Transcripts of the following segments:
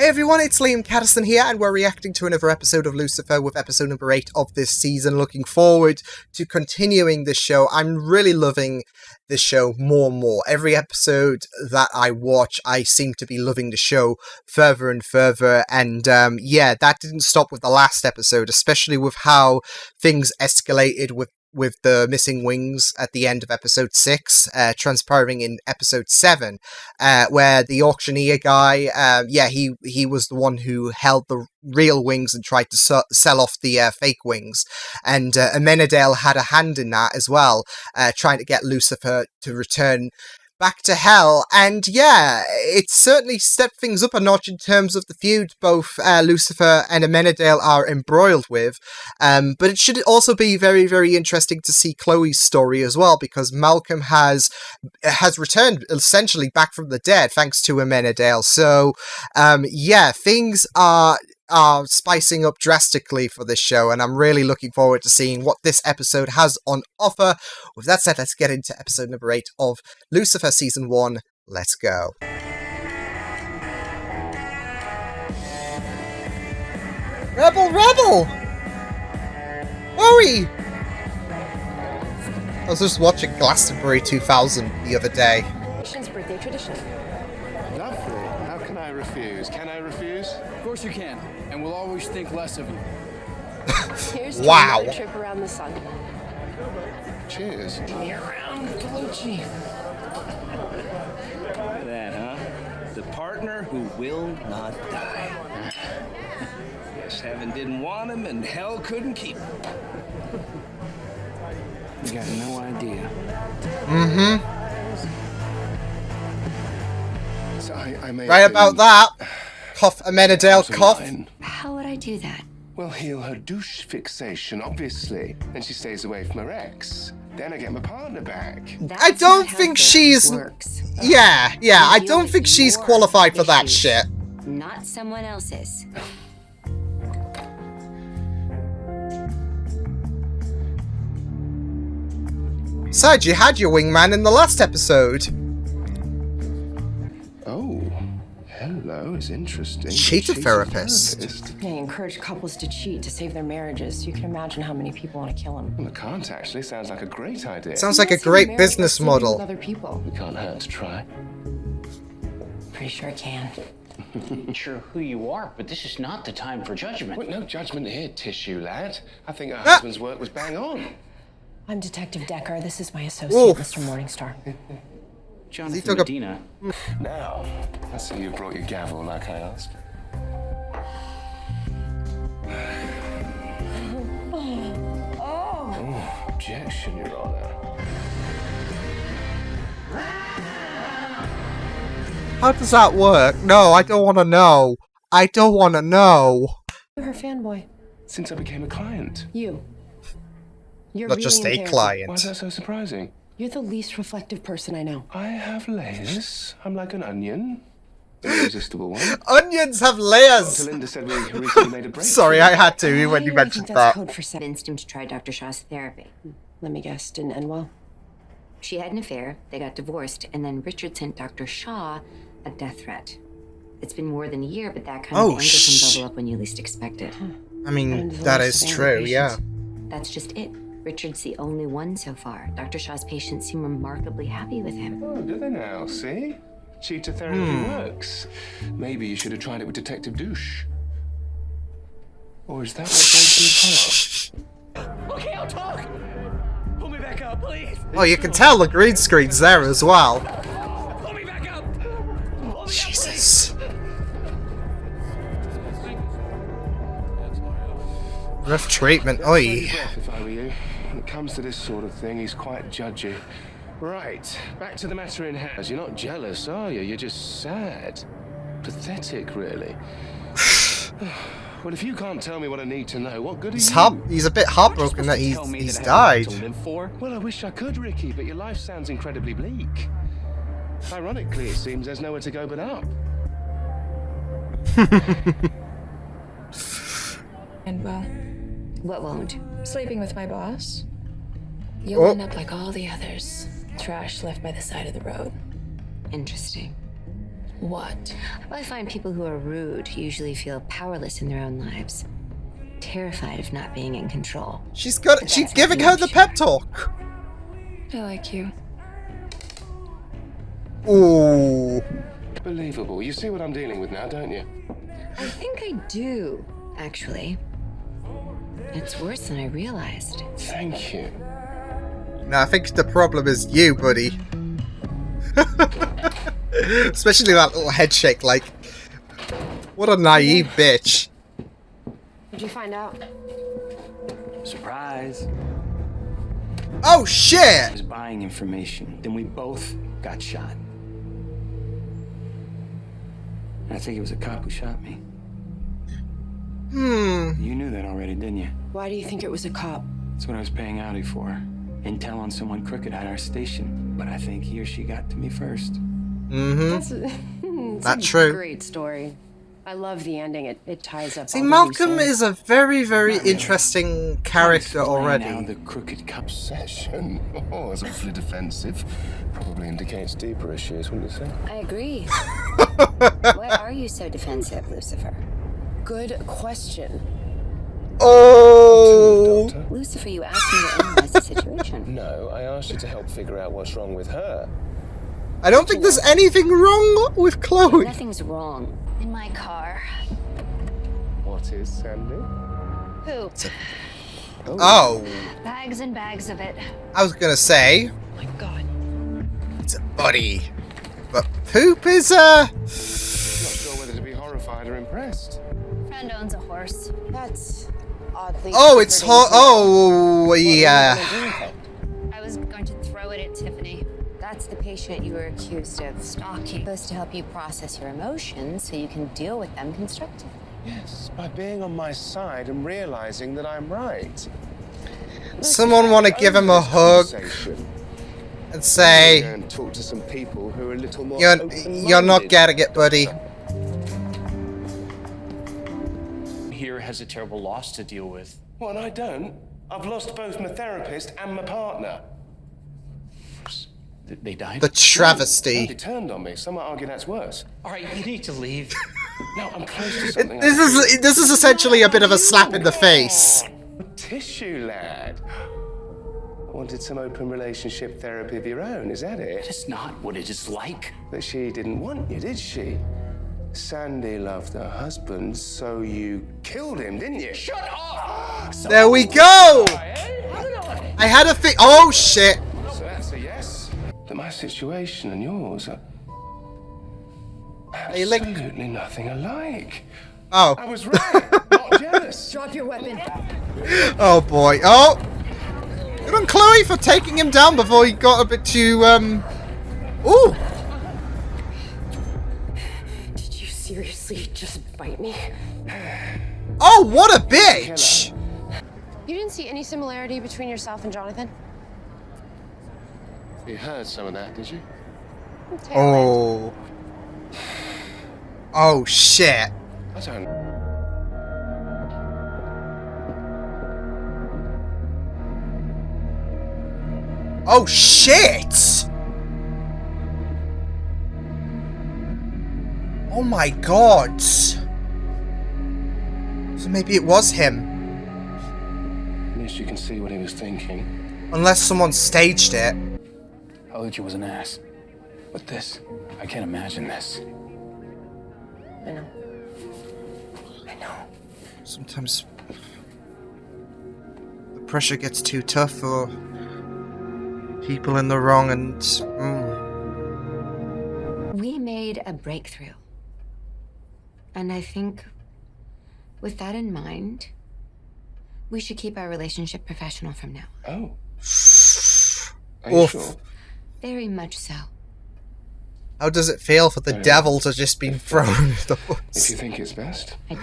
Hey everyone, it's Liam Caddison here, and we're reacting to another episode of Lucifer with episode number 8 of this season. Looking forward to continuing this show. I'm really loving this show more and more. Every episode that I watch, I seem to be loving the show further and further, and yeah, that didn't stop with the last episode, especially with how things escalated with the missing wings at the end of episode 6, transpiring in episode 7, where the auctioneer guy, he was the one who held the real wings and tried to sell off the fake wings, and Amenadale had a hand in that as well, trying to get Lucifer to return back to hell. And yeah, it certainly stepped things up a notch in terms of the feud both Lucifer and Amenadale are embroiled with, but it should also be very, very interesting to see Chloe's story as well, because Malcolm has returned essentially back from the dead thanks to Amenadale. So yeah, things are spicing up drastically for this show, and I'm really looking forward to seeing what this episode has on offer. With that said, let's get into episode number 8 of Lucifer Season 1. Let's go. Rebel! Hurry! I was just watching Glastonbury 2000 the other day. Birthday tradition. Lovely. How can I refuse? Can I refuse? Of course you can, and we'll always think less of you. Here's Wow. to another trip around the sun. Cheers. Around Colucci. That, huh? The partner who will not die. Guess heaven didn't want him, and hell couldn't keep him. You got no idea. So I may Right about that. Cough, Amenadale, cough. How would I do that? Well, heal her douche fixation, obviously. Then she stays away from her ex. Then I get my partner back. I don't think she's... Works. Yeah, I don't think she's qualified for that shit. Not someone else's. Besides, you had your wingman in the last episode. Oh, hello, it's interesting. Cheater therapist. They encourage couples to cheat to save their marriages. You can imagine how many people want to kill him. Well, I can't actually. Sounds like a great idea. Sounds like a great business model. With other people. It can't hurt to try. Pretty sure it can. Not sure who you are, but this is not the time for judgment. Well, no judgment here, tissue lad. I think her husband's work was bang on. I'm Detective Decker. This is my associate, Oof. Mr. Morningstar. Jonathan took a- Medina. Now, I see you brought your gavel like I asked. Oh, objection, Your Honor. How does that work? No, I don't want to know. I don't want to know. You're her fanboy. Since I became a client. You. You're Not really just a in character. Why is client. that so surprising? You're the least reflective person I know. I have layers. I'm like an onion. An irresistible one. Onions have layers! So Linda said we recently made a break. Sorry, I had to when you I mentioned think that's that. code for Convinced him to try Dr. Shaw's therapy. Let me guess, didn't end well. She had an affair, they got divorced, and then Richard sent Dr. Shaw a death threat. It's been more than a year, but that kind of anger can bubble up when you least expect it. I mean, that is true, yeah. That's just it. Richard's the only one so far. Dr. Shaw's patients seem remarkably happy with him. Oh, do they now? See? Cheater therapy works. Maybe you should have tried it with Detective Douche. Or is that what breaks you apart? Okay, I'll talk. Pull me back up, please. Oh, you can tell the green screen's there as well. Pull me back up. Pull me up, Jesus. Rough treatment, oi. Breath, if I were you. When it comes to this sort of thing, he's quite judgy. Right, back to the matter in hand. You're not jealous, are you? You're just sad. Pathetic, really. Well, if you can't tell me what I need to know, what good are you? He's a bit heartbroken that he's died. To live for? Well, I wish I could, Ricky, but your life sounds incredibly bleak. Ironically, it seems there's nowhere to go but up. And well, What won't? sleeping with my boss. You'll end up like all the others. Trash left by the side of the road. Interesting. What? Well, I find people who are rude usually feel powerless in their own lives, terrified of not being in control. She's giving her the pep talk. I like you. Ooh. Believable. You see what I'm dealing with now, don't you? I think I do, actually. It's worse than I realized. Thank you. No, I think the problem is you, buddy. Especially that little head shake, like, what a naive bitch. What'd you find out? Surprise. Oh I shit! was buying information. Then we both got shot. I think it was a cop who shot me. You knew that already, didn't you? Why do you think it was a cop? That's what I was paying Audi for. Intel on someone crooked at our station. But I think he or she got to me first. That's true. Great story. I love the ending. It ties up. See, all the Malcolm loose ends. is a very, very interesting character Now already. the crooked cop. Obsession. Oh, it's awfully defensive. Probably indicates deeper issues, wouldn't you say? I agree. Why are you so defensive, Lucifer? Good question. Oh! Doctor? Lucifer, you asked me to analyze the situation. No, I asked you to help figure out what's wrong with her. I don't think there's anything wrong with Chloe. Nothing's wrong. In my car. What is, Sandy? Who? Oh, Bags and bags of it. I was gonna say, Oh my god. it's a buddy. But poop is, Not sure whether to be horrified or impressed. Friend owns a horse. That's oddly. Oh, it's comforting. oh, yeah. I was going to throw it at Tiffany. That's the patient you were accused of stalking. Supposed to help you process your emotions so you can deal with them constructively. Yes, by being on my side and realizing that I'm right. Someone want to give him a hug and say, And talk to some people who are a little more you're not getting it, buddy. Here has a terrible loss to deal with. Well, and I don't. I've lost both my therapist and my partner. They died? The They travesty. turned on me. Some might argue that's worse. All right, you need to leave. No, I'm close to something. This is essentially a bit of a slap in the face. Tissue, lad. Wanted some open relationship therapy of your own, is that it? That's not what it is like. But she didn't want you, did she? Sandy loved her husband, so you killed him, didn't you? Shut up! There we go! I had a thing. Oh shit! So that's a yes. But my situation and yours are Are you like- absolutely nothing alike. Oh. I was right, not jealous. Drop your weapon. Oh boy. Oh! Good on Chloe for taking him down before he got a bit too, Ooh! Did you seriously just bite me? Oh, what a bitch! You didn't see any similarity between yourself and Jonathan? You heard some of that, did you? Oh. Oh shit. I don't. Oh shit! Oh my god. So maybe it was him. At least you can see what he was thinking. Unless someone staged it. Alucci was an ass. But this, I can't imagine this. I know. I know. Sometimes the pressure gets too tough for people in the wrong and... We made a breakthrough. And I think, with that in mind, we should keep our relationship professional from now on. Oh. Are you Oof. sure? Very much so. How does it feel for the devil to just be thrown in the If you woods? think it's best. I do.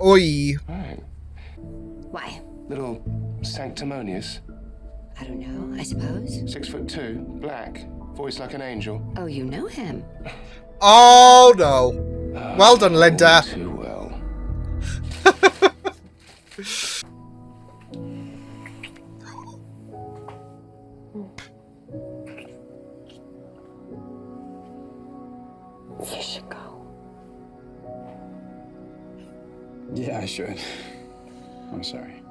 Oi. Right. Why? Little sanctimonious. I don't know, I suppose. 6'2", black, voice like an angel. Oh, you know him. Oh no. Well done, Linda. Too well. You I should. I'm sorry.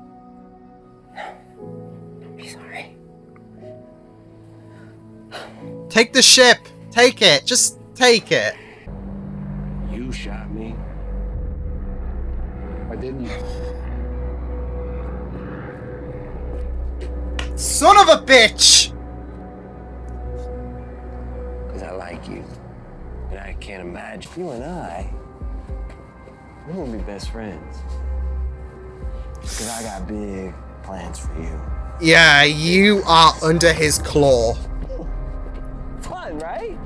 Don't be sorry. Take the ship. Take it. Just take it. You shot me. Why didn't you? Son of a bitch! Because I like you. And I can't imagine. You and I, we're gonna be best friends. Because I got big plans for you. Yeah, you are under his claw. Fun, right?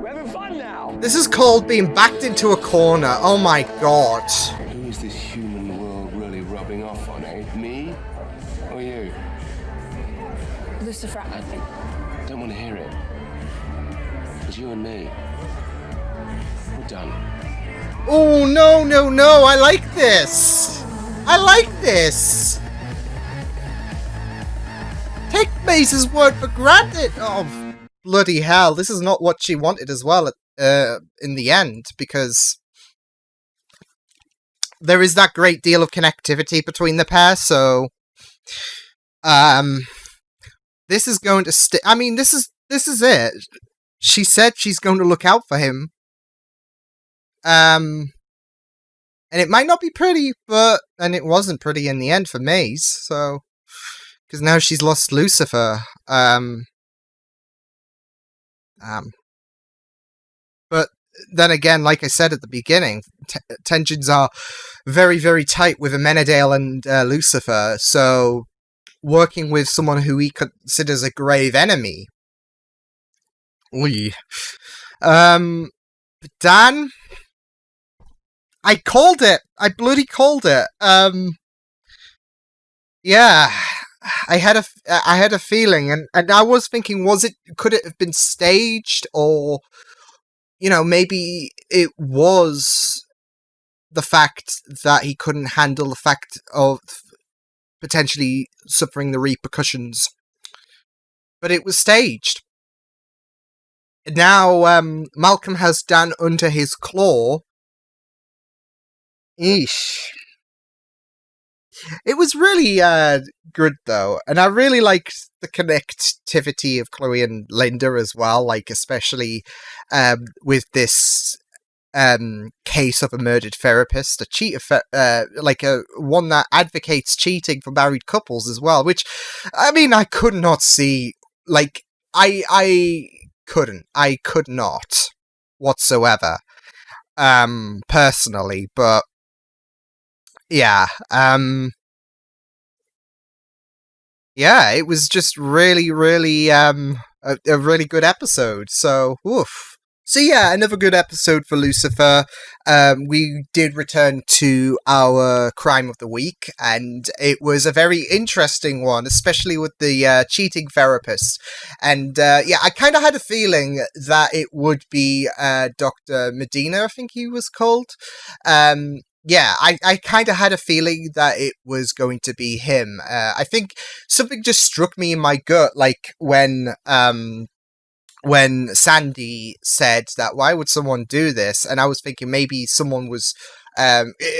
We're having fun now. This is called being backed into a corner. Oh my god. Who is this human world really rubbing off on, eh? Me or you? Lucifer, I don't want to hear it. It's you and me. We're done. Oh, no, no, no. I like this. I like this. Take Maze's word for granted. Oh, bloody hell. This is not what she wanted as well in the end, because there is that great deal of connectivity between the pair, so this is going to I mean, this is it. She said she's going to look out for him. And it might not be pretty, and it wasn't pretty in the end for Maze, so, because now she's lost Lucifer. But then again, like I said at the beginning, tensions are very, very tight with Amenadale and Lucifer, so working with someone who he considers a grave enemy. Oy. But Dan, I called it. I bloody called it. Yeah, I had a feeling, and I was thinking, could it have been staged, or, you know, maybe it was the fact that he couldn't handle the fact of potentially suffering the repercussions. But it was staged. Now, Malcolm has Dan under his claw. Eesh. It was really good, though, and I really liked the connectivity of Chloe and Linda as well, like, especially with this case of a murdered therapist, a cheater, one that advocates cheating for married couples as well, which, I mean, I could not see, like, I could not whatsoever, personally, but yeah, yeah, it was just really, really, a really good episode, so, oof. So yeah, another good episode for Lucifer. We did return to our crime of the week, and it was a very interesting one, especially with the cheating therapist. And yeah, I kind of had a feeling that it would be Dr. Medina, I think he was called. Yeah, I kind of had a feeling that it was going to be him. I think something just struck me in my gut, like when Sandy said that, why would someone do this? And I was thinking maybe someone was,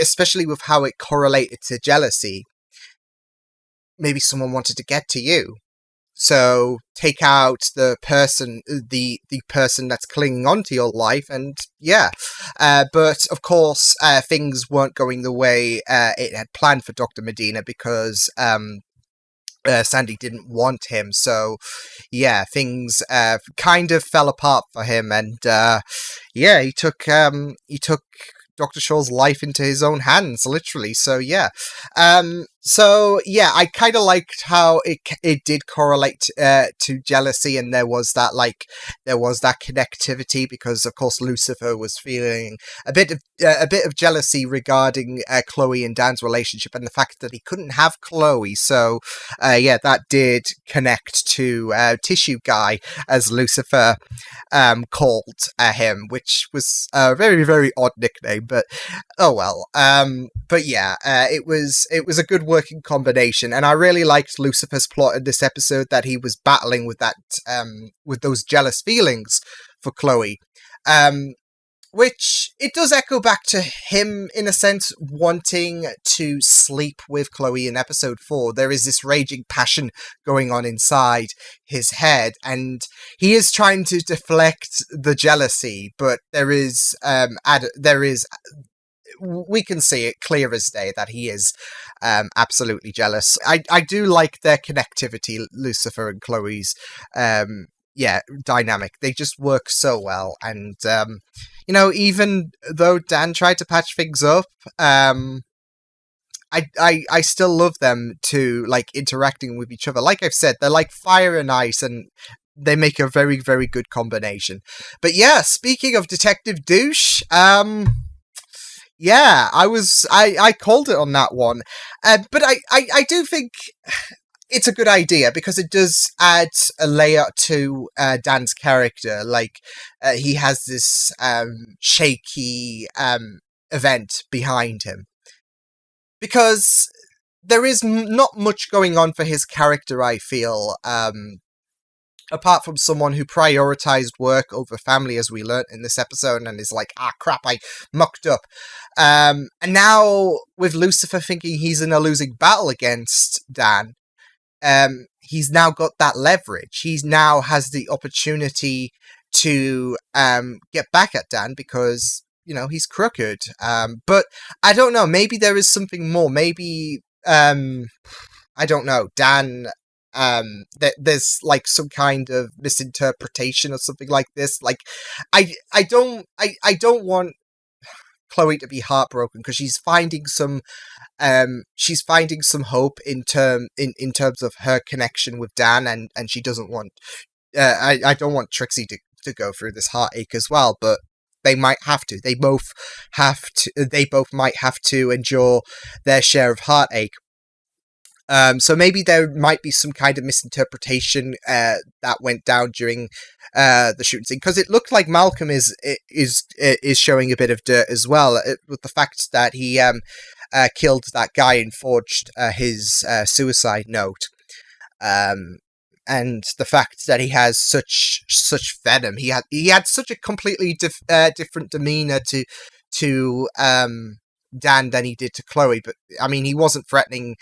especially with how it correlated to jealousy, maybe someone wanted to get to you. So take out the person that's clinging onto your life, and yeah. But of course, things weren't going the way it had planned for Dr. Medina, because Sandy didn't want him. So yeah, things kind of fell apart for him, and yeah, he took Dr. Shaw's life into his own hands, literally. So yeah, I kind of liked how it did correlate to jealousy, and there was that connectivity, because of course Lucifer was feeling a bit of jealousy regarding Chloe and Dan's relationship, and the fact that he couldn't have Chloe. So yeah, that did connect to Tissue Guy, as Lucifer called him, which was a very, very odd nickname, but oh well. But yeah, it was a good working combination, and I really liked Lucifer's plot in this episode, that he was battling with that with those jealous feelings for Chloe. which it does echo back to him, in a sense, wanting to sleep with Chloe in episode 4. There is this raging passion going on inside his head, and he is trying to deflect the jealousy, but we can see it clear as day that he is absolutely jealous. I do like their connectivity, Lucifer and Chloe's dynamic. They just work so well, and even though Dan tried to patch things up, I still love them to like interacting with each other. Like I've said, they're like fire and ice, and they make a very, very good combination. But yeah, speaking of Detective Douche, I called it on that one, but I do think it's a good idea because it does add a layer to Dan's character. Like he has this shaky event behind him, because there is not much going on for his character, I feel, apart from someone who prioritized work over family, as we learnt in this episode, and is like, crap, I mucked up. And now, with Lucifer thinking he's in a losing battle against Dan, he's now got that leverage. He now has the opportunity to get back at Dan because, he's crooked. But I don't know, maybe there is something more. Maybe, I don't know, Dan... there's like some kind of misinterpretation or something like this. Like, I don't want Chloe to be heartbroken because she's finding some hope in terms of her connection with Dan, and she doesn't want I don't want Trixie to go through this heartache as well, but they might have to. They both might have to endure their share of heartache. So maybe there might be some kind of misinterpretation that went down during the shooting scene, because it looked like Malcolm is showing a bit of dirt as well, with the fact that he killed that guy and forged his suicide note, and the fact that he has such venom. He had such a completely different demeanor to Dan than he did to Chloe, but I mean, he wasn't threatening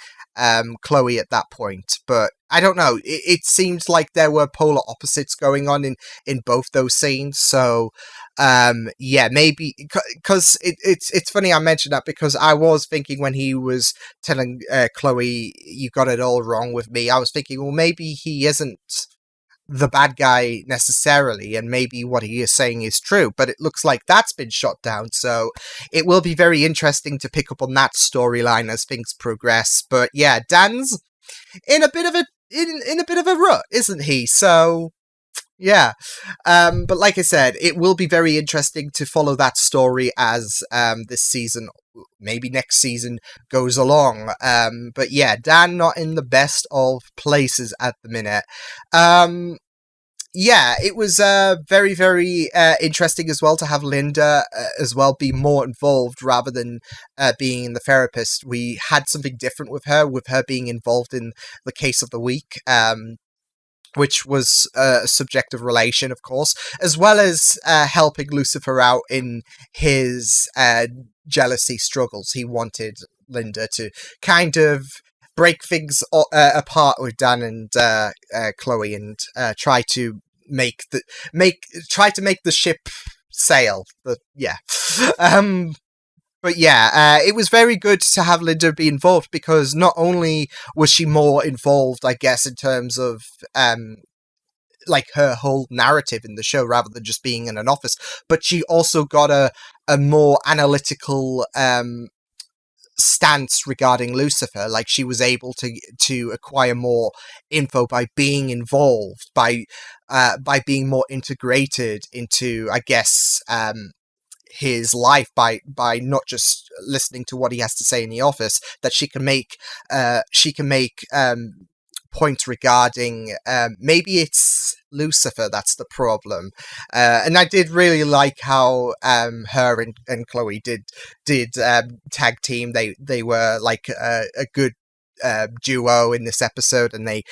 Chloe at that point, but I don't know, it seemed like there were polar opposites going on in both those scenes. So maybe, because it's funny I mentioned that, because I was thinking when he was telling Chloe, you got it all wrong with me, I was thinking, well, maybe he isn't the bad guy necessarily, and maybe what he is saying is true, but it looks like that's been shot down, so it will be very interesting to pick up on that storyline as things progress. But yeah, Dan's in a bit of a rut, isn't he? So yeah, but like I said, it will be very interesting to follow that story as this season, maybe next season, goes along. But yeah, Dan not in the best of places at the minute. It was very, very interesting as well to have Linda as well be more involved rather than being the therapist. We had something different with her being involved in the case of the week, which was a subjective relation, of course, as well as helping Lucifer out in his jealousy struggles. He wanted Linda to kind of break things apart with Dan and Chloe, and try to make the ship sail. But it was very good to have Linda be involved, because not only was she more involved, I guess, in terms of like her whole narrative in the show rather than just being in an office, but she also got a more analytical stance regarding Lucifer. Like, she was able to acquire more info by being involved, by being more integrated into, I guess, his life, by not just listening to what he has to say in the office, that she can make points regarding maybe it's Lucifer that's the problem, and I did really like how her and Chloe did tag team. They were like a good duo in this episode, and they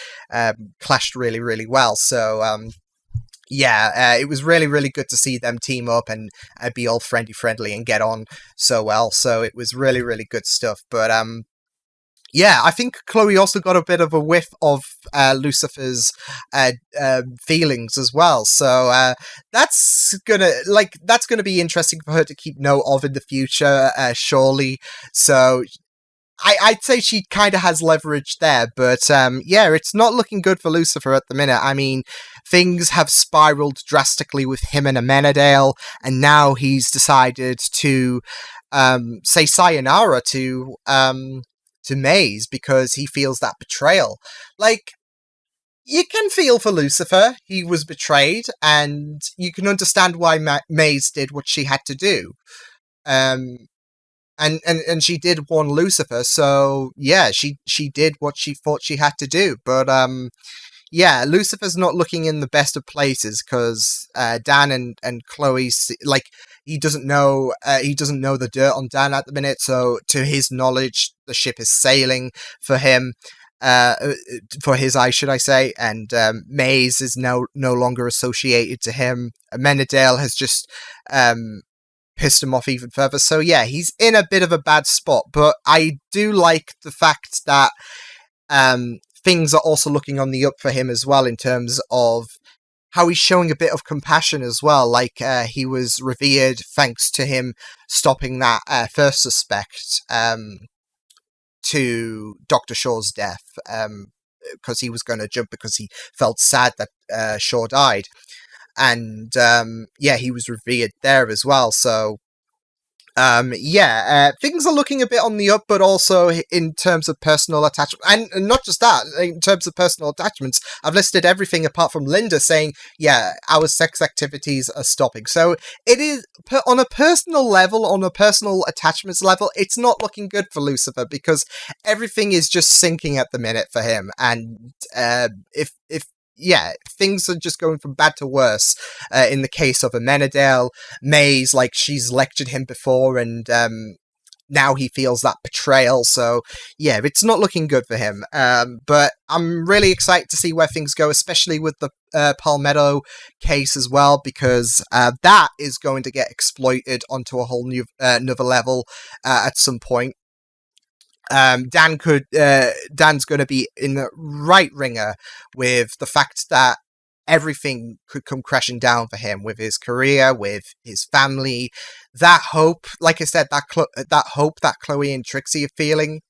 clashed really, really well. So yeah, it was really, really good to see them team up and be all friendly and get on so well. So it was really, really good stuff. But yeah, I think Chloe also got a bit of a whiff of Lucifer's feelings as well. So that's gonna be interesting for her to keep note of in the future, surely. So I'd say she kind of has leverage there, but yeah, it's not looking good for Lucifer at the minute. I mean, things have spiraled drastically with him and Amenadale, and now he's decided to say sayonara to Maze because he feels that betrayal. Like, you can feel for Lucifer. He was betrayed, and you can understand why Maze did what she had to do. And she did warn Lucifer, so yeah, she did what she thought she had to do. But yeah, Lucifer's not looking in the best of places because Dan and Chloe, like, he doesn't know the dirt on Dan at the minute. So to his knowledge, the ship is sailing for him, for his eyes, should I say? And Maze is no longer associated to him. Amenadale has just pissed him off even further. So yeah, he's in a bit of a bad spot. But I do like the fact that things are also looking on the up for him as well, in terms of how he's showing a bit of compassion as well. Like, he was revered thanks to him stopping that first suspect to Dr. Shaw's death, because he was going to jump because he felt sad that Shaw died. And yeah, he was revered there as well. So yeah, things are looking a bit on the up, but also in terms of personal attachment, and not just that, in terms of personal attachments, I've listed everything apart from Linda saying, yeah, our sex activities are stopping. So it is, on a personal level, on a personal attachments level, it's not looking good for Lucifer, because everything is just sinking at the minute for him. And if yeah, things are just going from bad to worse. In the case of Amenadale, Maze, like, she's lectured him before, and now he feels that betrayal. So yeah, it's not looking good for him. But I'm really excited to see where things go, especially with the Palmetto case as well, because that is going to get exploited onto a whole new another level at some point. Dan's going to be in the right ringer with the fact that everything could come crashing down for him, with his career, with his family. That hope, like I said, that hope that Chloe and Trixie are feeling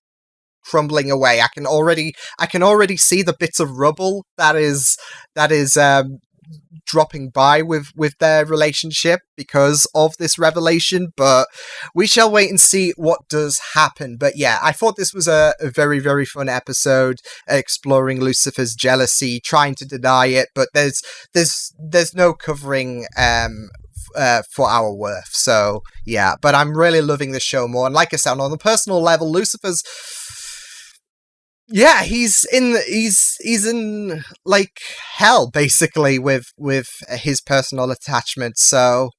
crumbling away. I can already see the bits of rubble that is dropping by with their relationship because of this revelation, but we shall wait and see what does happen. But yeah, I thought this was a very, very fun episode, exploring Lucifer's jealousy, trying to deny it, but there's no covering for our worth. So yeah, but I'm really loving the show more, and like I said, on a personal level, Lucifer's, yeah, he's in like hell basically with his personal attachments. So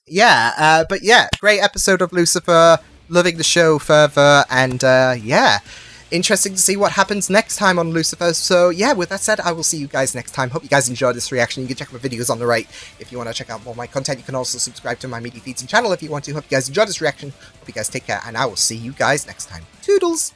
yeah, but yeah, great episode of Lucifer. Loving the show further, and yeah, interesting to see what happens next time on Lucifer. So yeah, with that said, I will see you guys next time. Hope you guys enjoyed this reaction. You can check my videos on the right if you want to check out more of my content. You can also subscribe to my media feeds and channel if you want to. Hope you guys enjoyed this reaction. Hope you guys take care, and I will see you guys next time. Toodles!